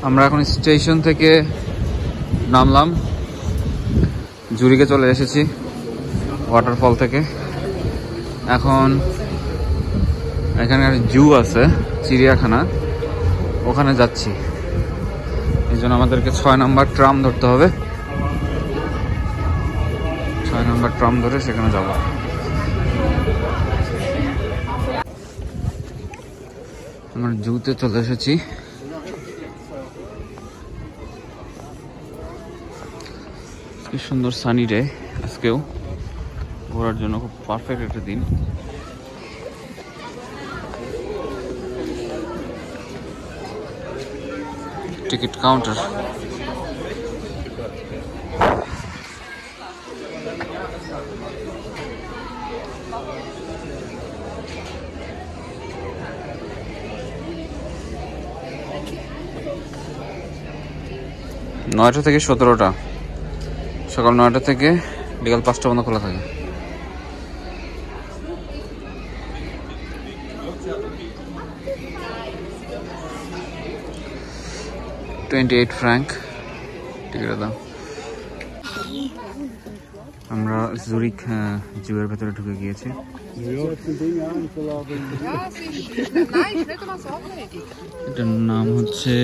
আমরা এখন স্টেশন থেকে নামলাম, জুরিকে চলে এসেছি ওয়াটারফল থেকে। এখন এখানে জু আছে, চিড়িয়াখানা, ওখানে যাচ্ছি। এই জন্য আমাদেরকে 6 নম্বর ট্রাম ধরতে হবে। 6 নম্বর ট্রাম ধরে সেখানে যাব। আমরা জুতে চলে এসেছি। কি সুন্দর সানি ডে আজকেও, ঘোরার জন্য খুব পারফেক্ট একটা দিন। টিকিট কাউন্টার, নয়টা থেকে 17টা, সকাল 9টা থেকে বিকাল 5টা পর্যন্ত খোলা থাকে। $28 টিকিটের দাম। আমরা জুরিক জুয়ের ভেতরে ঢুকে গিয়েছি। এটার নাম হচ্ছে,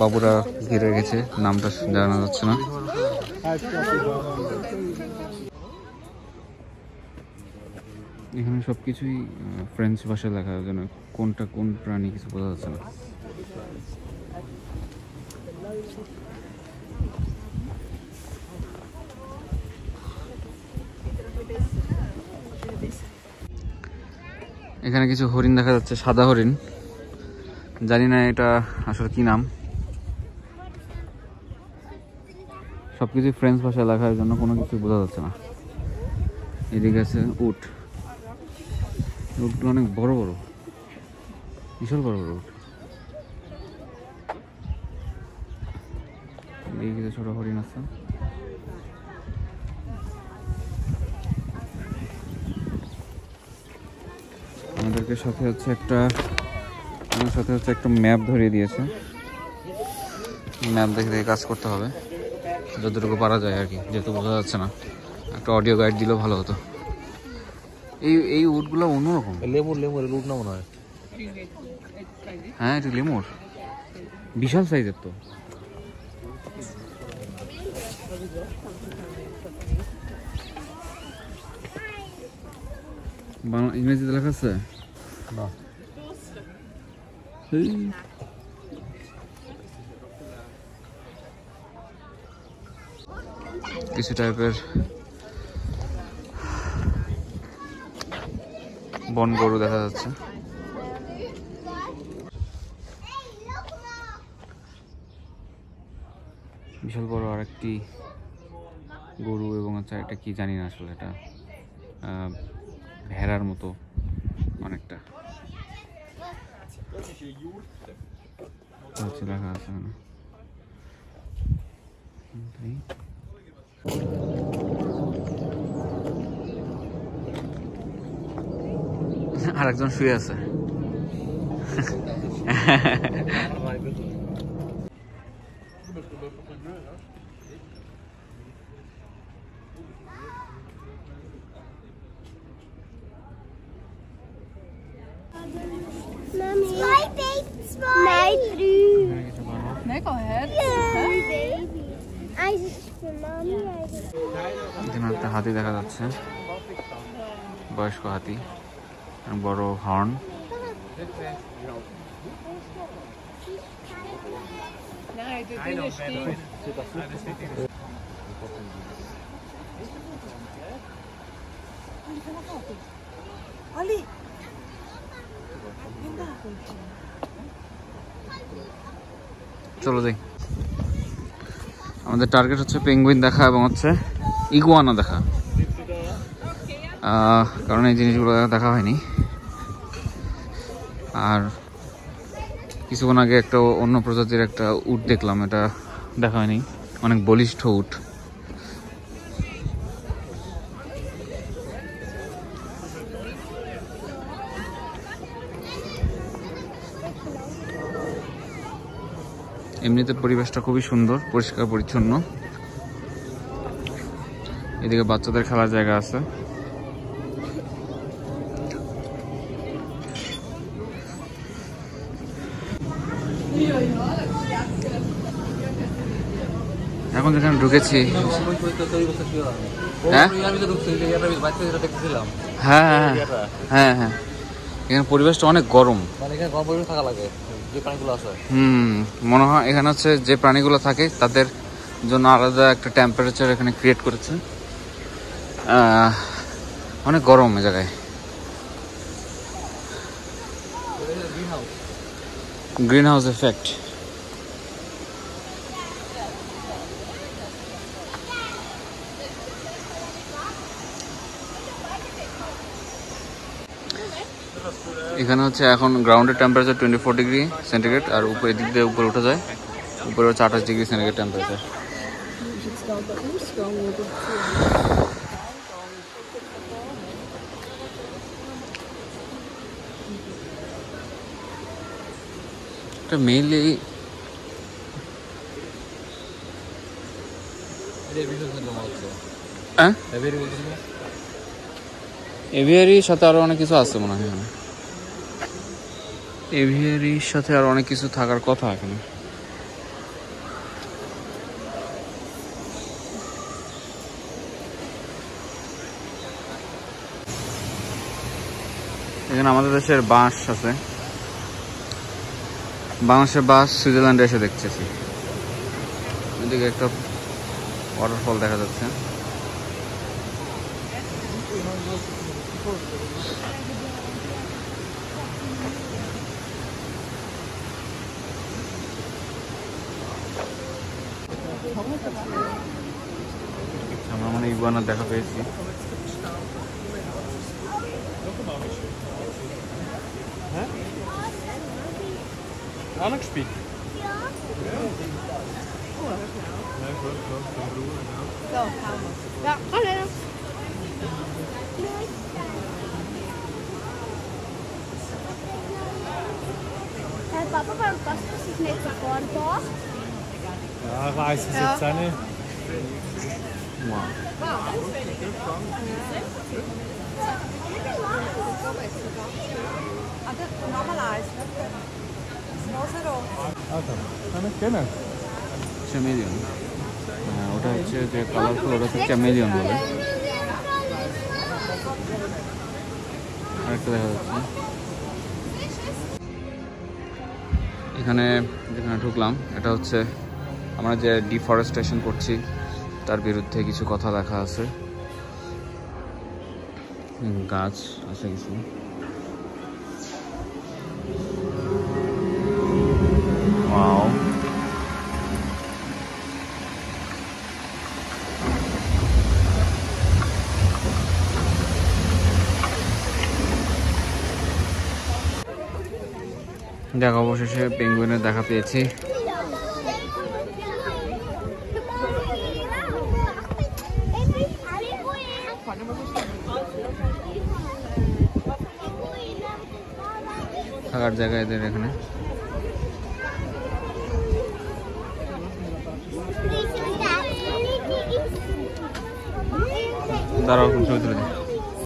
বাবুরা ঘিরে গেছে, নামটা জানা যাচ্ছে না। এখানে সবকিছুই ফ্রেঞ্চ ভাষায় লেখা, যেন কোনটা কোন প্রাণী কিছু বোঝা যাচ্ছে না। এখানে কিছু হরিণ দেখা যাচ্ছে, সাদা হরিণ, জানি না এটা আসলে কি নাম। সবকিছু ফ্রেঞ্চ ভাষায় লেখার জন্য কোনো কিছু বোঝা যাচ্ছে না। এদিকে আছে উট, উটগুলো অনেক বড় বড়, বিশাল বড় বড় উট। এদিকে কিছু ছোট হরিণ আছে। আমাদেরকে সাথে হচ্ছে একটা ম্যাপ ধরিয়ে দিয়েছে। ম্যাপ দেখে দেখে কাজ করতে হবে যতটুকু পারা যায় আর কি, যেহেতু বোঝা যাচ্ছে না। একটা অডিও গাইড দিলেও ভালো হতো। এই উটগুলো অন্যরকম। লেমুর উট না মনে হয়। হ্যাঁ, এটা লেমুর, বিশাল সাইজের তো। ইংরেজিতে লেখা আছে না? কিছু টাইপের বন গরু দেখা যাচ্ছে। বিশাল বড় আরেকটি গরু, এবং আচ্ছা এটা কি জানি না আসলে, এটা ভেড়ার মতো অনেকটা লেখা আছে। আরেকজন শুয়ে আছে। এখানে একটা হাতি দেখা যাচ্ছে, বয়স্ক হাতি, বড় হর্ন। চলো যাই। আমাদের টার্গেট হচ্ছে পেঙ্গুইন দেখা এবং হচ্ছে ইগুয়ানা দেখা, কারণ এই জিনিসগুলো দেখা হয়নি। আর কিছুক্ষণ আগে একটা অন্য প্রজাতির একটা উট দেখলাম, এটা দেখা হয়নি, অনেক বলিষ্ঠ উট। এমনিতে পরিবেশটা খুবই সুন্দর, পরিষ্কার পরিচ্ছন্ন। এদিকে বাচ্চাদের খেলার জায়গা আছে। এখন যেখানে ঢুকেছি, হ্যাঁ হ্যাঁ হ্যাঁ হ্যাঁ, এখানে পরিবেশটা অনেক গরম। মনে হয় এখানে হচ্ছে যে প্রাণীগুলো থাকে তাদের জন্য আলাদা একটা টেম্পারেচার এখানে ক্রিয়েট করেছে। অনেক গরম এই জায়গায়। Green house effect. এখানে হচ্ছে এখন গ্রাউন্ডের টেম্পারেচার 24 ডিগ্রি সেন্টিগ্রেড, আর উপরে দিক দিয়ে উপরে উঠে যায়, উপরে হচ্ছে 28 ডিগ্রি সেন্টিগ্রেড টেম্পারেচার। এটা মেইনলি এভিয়ারির সাথে আরো অনেক কিছু আছে মনে হয়। এভিয়ারির সাথে আরো অনেক কিছু থাকার কথা এখানে। এখানে আমাদের দেশের বাঁশ আছে, বাংলাদেশের বাস সুইজারল্যান্ডে এসে দেখতেছি। এদিকে একটা ওয়াটারফল দেখা যাচ্ছে। আমরা মানে ইগুয়ানা দেখা পেয়েছি। Ahnung gespielt? Ja. So, ja, hallo. Papa, warum passt das nicht so vor da? Ja, ich weiß es jetzt auch nicht. Wow. চ্যামেলিয়ন, ওটা হচ্ছে যে কালারফুল, ওটা হচ্ছে চ্যামেলিয়ন বলে। আরেকটা দেখা যাচ্ছে এখানে যেখানে ঢুকলাম, এটা হচ্ছে আমরা যে ডিফরেস্টেশন করছি তার বিরুদ্ধে কিছু কথা লেখা আছে। গাছ আছে কিছু। ওয়াও, দেখ অবশেষে পেঙ্গুইনের দেখা পেয়েছি। থাকার জায়গা এদের এখানে। দাঁড়াও, ছবি তুলে দিই।